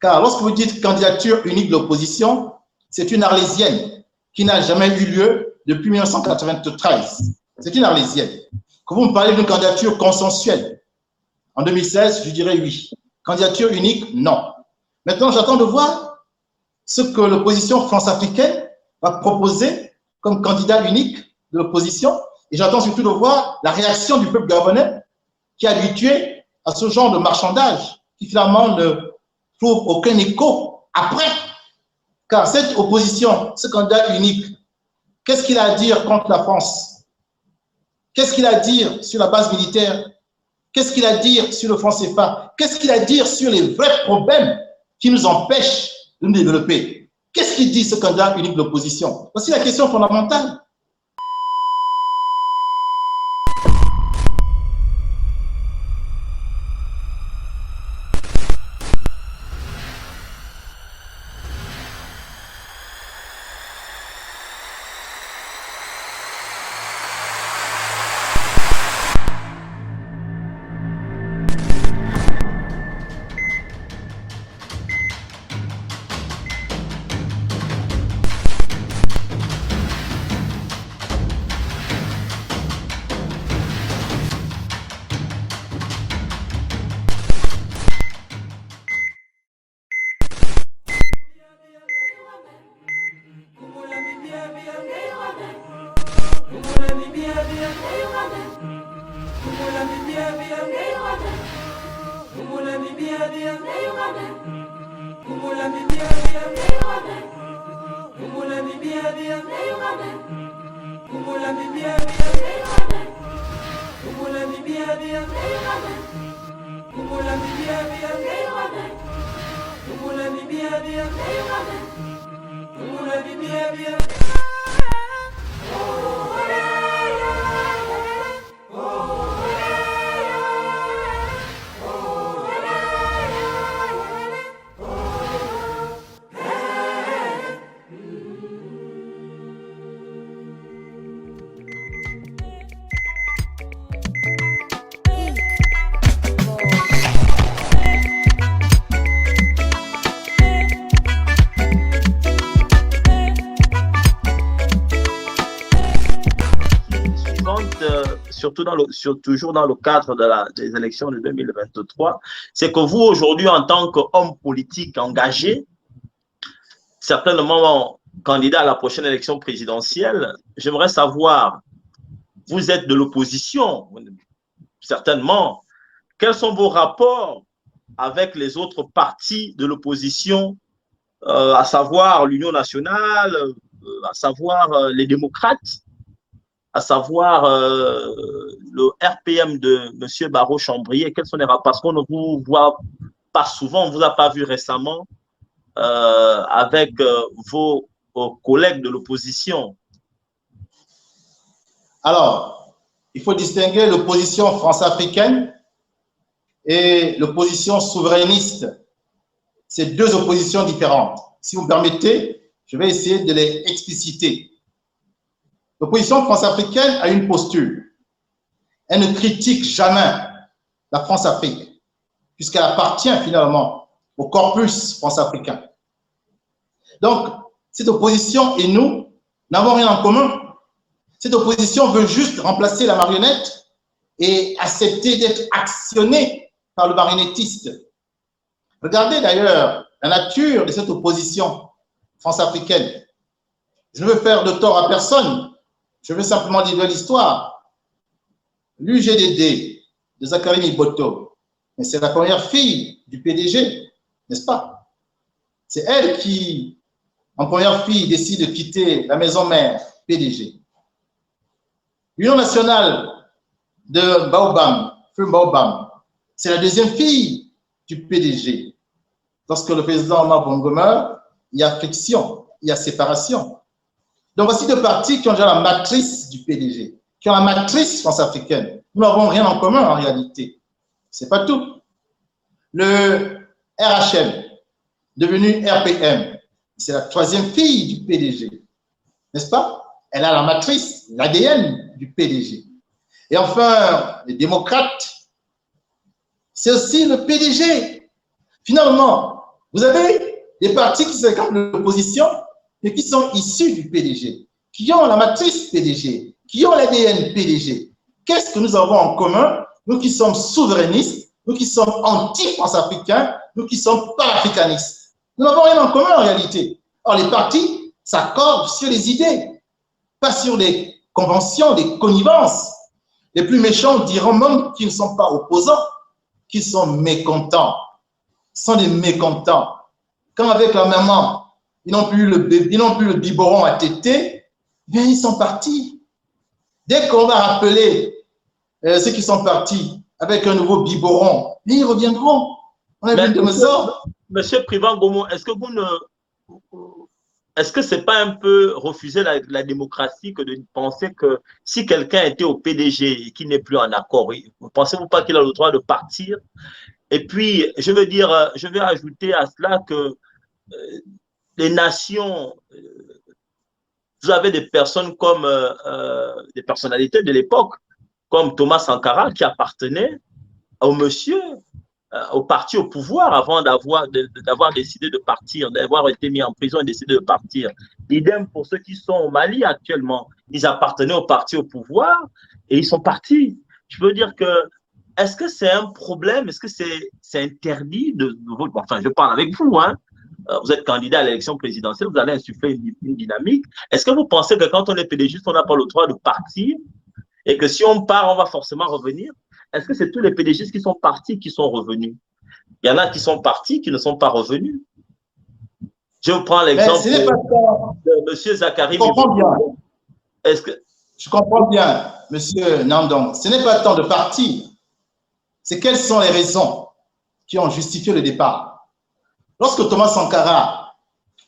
Car lorsque vous dites candidature unique de l'opposition, c'est une arlésienne qui n'a jamais eu lieu depuis 1993. C'est une arlésienne. Quand vous me parlez d'une candidature consensuelle, en 2016, je dirais oui. Candidature unique, non. Maintenant, j'attends de voir ce que l'opposition france-africaine va proposer comme candidat unique de l'opposition. Et j'attends surtout de voir la réaction du peuple gabonais qui est habitué à ce genre de marchandage qui finalement ne trouve aucun écho après. Car cette opposition, ce candidat unique, qu'est-ce qu'il a à dire contre la France? Qu'est-ce qu'il a à dire sur la base militaire? Qu'est-ce qu'il a à dire sur le franc CFA? Qu'est-ce qu'il a à dire sur les vrais problèmes qui nous empêchent de nous développer? Qu'est-ce qu'il dit, ce candidat unique de l'opposition? Voici la question fondamentale. Toujours dans le cadre des élections de 2023, c'est que vous, aujourd'hui, en tant qu'homme politique engagé, certainement candidat à la prochaine élection présidentielle, j'aimerais savoir, vous êtes de l'opposition, certainement, quels sont vos rapports avec les autres partis de l'opposition, à savoir l'Union nationale, à savoir les démocrates, à savoir le RPM de M. Barrot-Chambrier, quels sont les rapports? Parce qu'on ne vous voit pas souvent, on ne vous a pas vu récemment avec vos collègues de l'opposition. Alors, il faut distinguer l'opposition france-africaine et l'opposition souverainiste. C'est deux oppositions différentes. Si vous me permettez, je vais essayer de les expliciter. L'opposition france-africaine a une posture. Elle ne critique jamais la France-Afrique, puisqu'elle appartient finalement au corpus france-africain. Donc, cette opposition et nous n'avons rien en commun. Cette opposition veut juste remplacer la marionnette et accepter d'être actionnée par le marionnettiste. Regardez d'ailleurs la nature de cette opposition france-africaine. Je ne veux faire de tort à personne. Je veux simplement dire de l'histoire. L'UGDD de Zachary Miboto, mais c'est la première fille du PDG, n'est-ce pas? C'est elle qui, en première fille, décide de quitter la maison mère PDG. L'Union nationale de Baobam, Feu Baobam, c'est la deuxième fille du PDG. Lorsque le président Omar Bongo meurt, il y a friction, il y a séparation. Donc, voici deux partis qui ont déjà la matrice du PDG, qui ont la matrice France-africaine. Nous n'avons rien en commun en réalité. Ce n'est pas tout. Le RHM, devenu RPM, c'est la troisième fille du PDG, n'est-ce pas? Elle a la matrice, l'ADN du PDG. Et enfin, les démocrates, c'est aussi le PDG. Finalement, Vous avez des partis qui sont comme l'opposition, mais qui sont issus du PDG, qui ont la matrice PDG, qui ont l'ADN PDG. Qu'est-ce que nous avons en commun? Nous qui sommes souverainistes, nous qui sommes anti-France africains, nous qui sommes panafricanistes. Nous n'avons rien en commun en réalité. Or, les partis s'accordent sur les idées, pas sur les conventions, les connivences. Les plus méchants diront même qu'ils ne sont pas opposants, qu'ils sont mécontents. Ce sont des mécontents. Quand avec la maman, ils n'ont plus le biberon à téter, bien ils sont partis. Dès qu'on va rappeler ceux qui sont partis avec un nouveau biberon, ils reviendront. On a vu de mesure. Monsieur Privan Gomo, est-ce que vous ne... Est-ce que ce n'est pas un peu refuser la démocratie que de penser que si quelqu'un était au PDG et qu'il n'est plus en accord, ne pensez-vous pas qu'il a le droit de partir? Et puis, je veux dire, je vais ajouter à cela que les nations, vous avez des personnes comme des personnalités de l'époque, comme Thomas Sankara, qui appartenait au monsieur, au parti au pouvoir avant d'avoir décidé de partir, d'avoir été mis en prison et décidé de partir. Idem pour ceux qui sont au Mali actuellement. Ils appartenaient au parti au pouvoir et ils sont partis. Je veux dire que, est-ce que c'est un problème? Est-ce que c'est interdit enfin, je parle avec vous, hein? Vous êtes candidat à l'élection présidentielle, vous allez insuffler une dynamique. Est-ce que vous pensez que quand on est pédégiste, on n'a pas le droit de partir et que si on part, on va forcément revenir? Est-ce que c'est tous les pédégistes qui sont partis qui sont revenus? Il y en a qui sont partis qui ne sont pas revenus. Je vous prends l'exemple de M. Zachary. Je comprends bien. Je comprends bien, M. Nandong. Ce n'est pas tant de partir. C'est quelles sont les raisons qui ont justifié le départ. Lorsque Thomas Sankara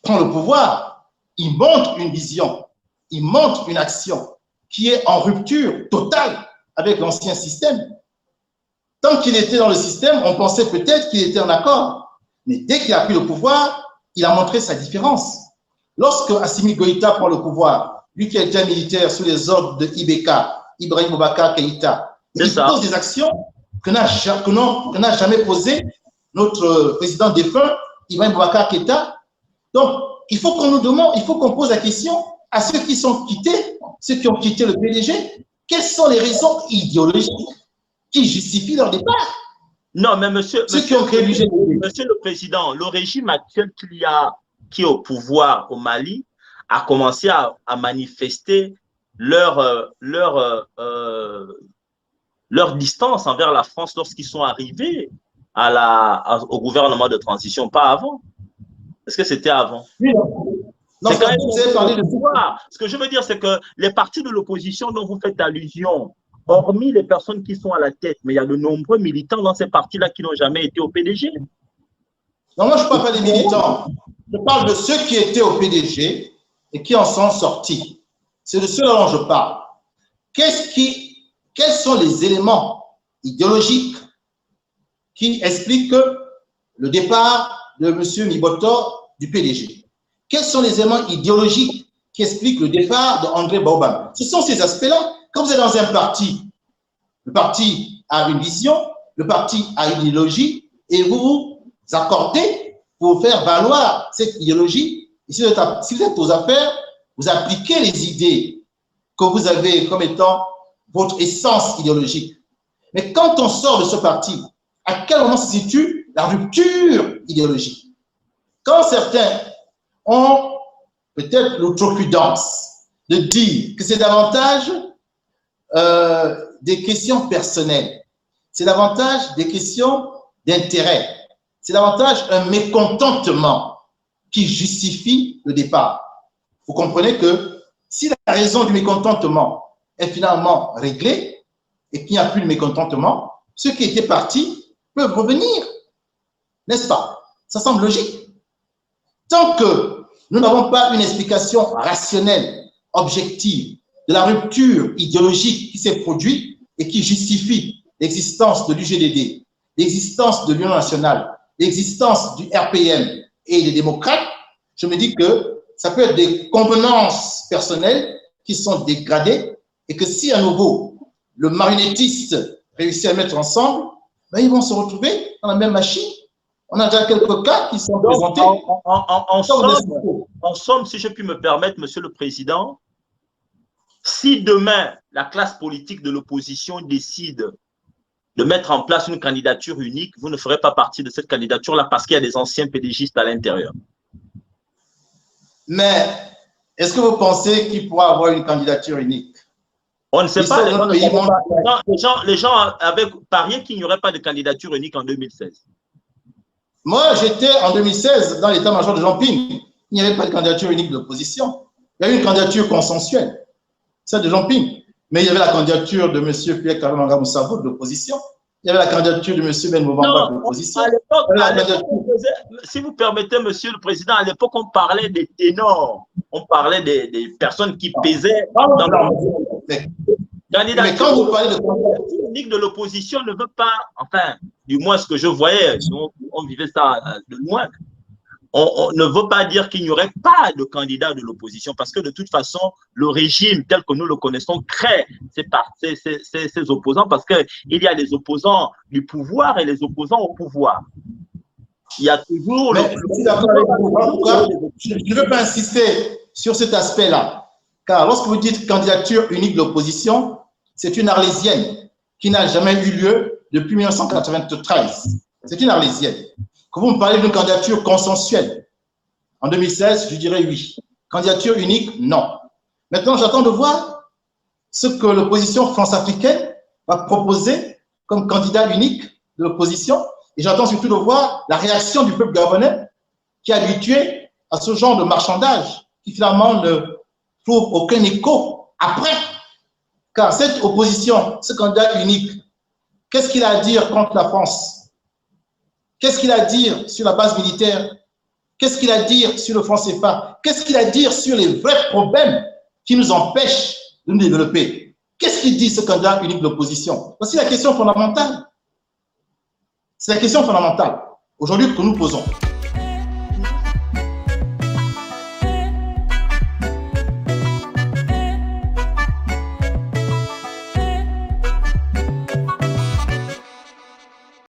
prend le pouvoir, il montre une vision, il montre une action qui est en rupture totale avec l'ancien système. Tant qu'il était dans le système, on pensait peut-être qu'il était en accord. Mais dès qu'il a pris le pouvoir, il a montré sa différence. Lorsque Assimi Goïta prend le pouvoir, lui qui est déjà militaire sous les ordres de Ibeka, Ibrahim Boubacar Keïta, il pose des actions que n'a jamais posées notre président défunt, Ibrahim Boubacar Keïta. Donc, il faut qu'on nous demande, il faut qu'on pose la question à ceux qui sont quittés, ceux qui ont quitté le PDG, quelles sont les raisons idéologiques qui justifient leur départ? Non, mais monsieur le Président, le régime actuel qui est au pouvoir au Mali a commencé à manifester leur distance envers la France lorsqu'ils sont arrivés au gouvernement de transition, pas avant. Est-ce que c'était avant? Oui, non, c'est quand même le pouvoir. Ce que je veux dire, c'est que les partis de l'opposition dont vous faites allusion, hormis les personnes qui sont à la tête, mais il y a de nombreux militants dans ces partis-là qui n'ont jamais été au PDG. Non, moi, je ne parle pas des militants. Je parle de ceux qui étaient au PDG et qui en sont sortis. C'est de ceux dont je parle. Quels sont les éléments idéologiques qui expliquent le départ de M. Miboto du PDG? Quels sont les éléments idéologiques qui expliquent le départ d'André Baobab? Ce sont ces aspects-là. Quand vous êtes dans un parti, le parti a une vision, le parti a une idéologie, et vous vous accordez pour faire valoir cette idéologie. Et si vous êtes aux affaires, vous appliquez les idées que vous avez comme étant votre essence idéologique. Mais quand on sort de ce parti, à quel moment se situe la rupture idéologique? Quand certains ont peut-être l'outrecuidance de dire que c'est davantage des questions personnelles, c'est davantage des questions d'intérêt, c'est davantage un mécontentement qui justifie le départ. Vous comprenez que si la raison du mécontentement est finalement réglée et qu'il n'y a plus de mécontentement, ceux qui étaient partis peuvent revenir, n'est-ce pas? Ça semble logique. Tant que nous n'avons pas une explication rationnelle, objective, de la rupture idéologique qui s'est produite et qui justifie l'existence de l'UGDD, l'existence de l'Union nationale, l'existence du RPM et des démocrates, je me dis que ça peut être des convenances personnelles qui sont dégradées et que si à nouveau le marionnettiste réussit à mettre ensemble, ben ils vont se retrouver dans la même machine. On a déjà quelques cas qui sont présentés. En somme, si je puis me permettre, Monsieur le Président, si demain la classe politique de l'opposition décide de mettre en place une candidature unique, vous ne ferez pas partie de cette candidature-là parce qu'il y a des anciens PDGistes à l'intérieur. Mais est-ce que vous pensez qu'il pourra avoir une candidature unique? On ne sait pas. Les gens avaient parié qu'il n'y aurait pas de candidature unique en 2016. Moi, j'étais en 2016 dans l'état-major de Jean Ping. Il n'y avait pas de candidature unique de l'opposition. Il y a eu une candidature consensuelle, celle de Jean Ping. Mais il y avait la candidature de M. Pierre Karanga Moussavo de l'opposition. Il y avait la candidature de M. Ben Moubamba de l'opposition. Si vous permettez, Monsieur le Président, à l'époque, on parlait des ténors. On parlait des personnes qui pesaient dans mais quand vous parlez de candidature unique de l'opposition ne veut pas, enfin, du moins ce que je voyais, on vivait ça de loin, on ne veut pas dire qu'il n'y aurait pas de candidat de l'opposition parce que de toute façon, le régime tel que nous le connaissons crée ces opposants parce qu'il y a les opposants du pouvoir et les opposants au pouvoir. Il y a toujours... Je ne veux pas insister sur cet aspect-là, car lorsque vous dites candidature unique de l'opposition, c'est une arlésienne qui n'a jamais eu lieu depuis 1993. C'est une arlésienne. Quand vous me parlez d'une candidature consensuelle, en 2016, je dirais oui. Candidature unique, non. Maintenant, j'attends de voir ce que l'opposition france-africaine va proposer comme candidat unique de l'opposition. Et j'attends surtout de voir la réaction du peuple gabonais qui est habitué à ce genre de marchandage qui finalement ne trouve aucun écho après. Car cette opposition, ce candidat unique, qu'est-ce qu'il a à dire contre la France? Qu'est-ce qu'il a à dire sur la base militaire? Qu'est-ce qu'il a à dire sur le franc CFA? Qu'est-ce qu'il a à dire sur les vrais problèmes qui nous empêchent de nous développer? Qu'est-ce qu'il dit, ce candidat unique de l'opposition? Voici la question fondamentale. C'est la question fondamentale aujourd'hui que nous posons.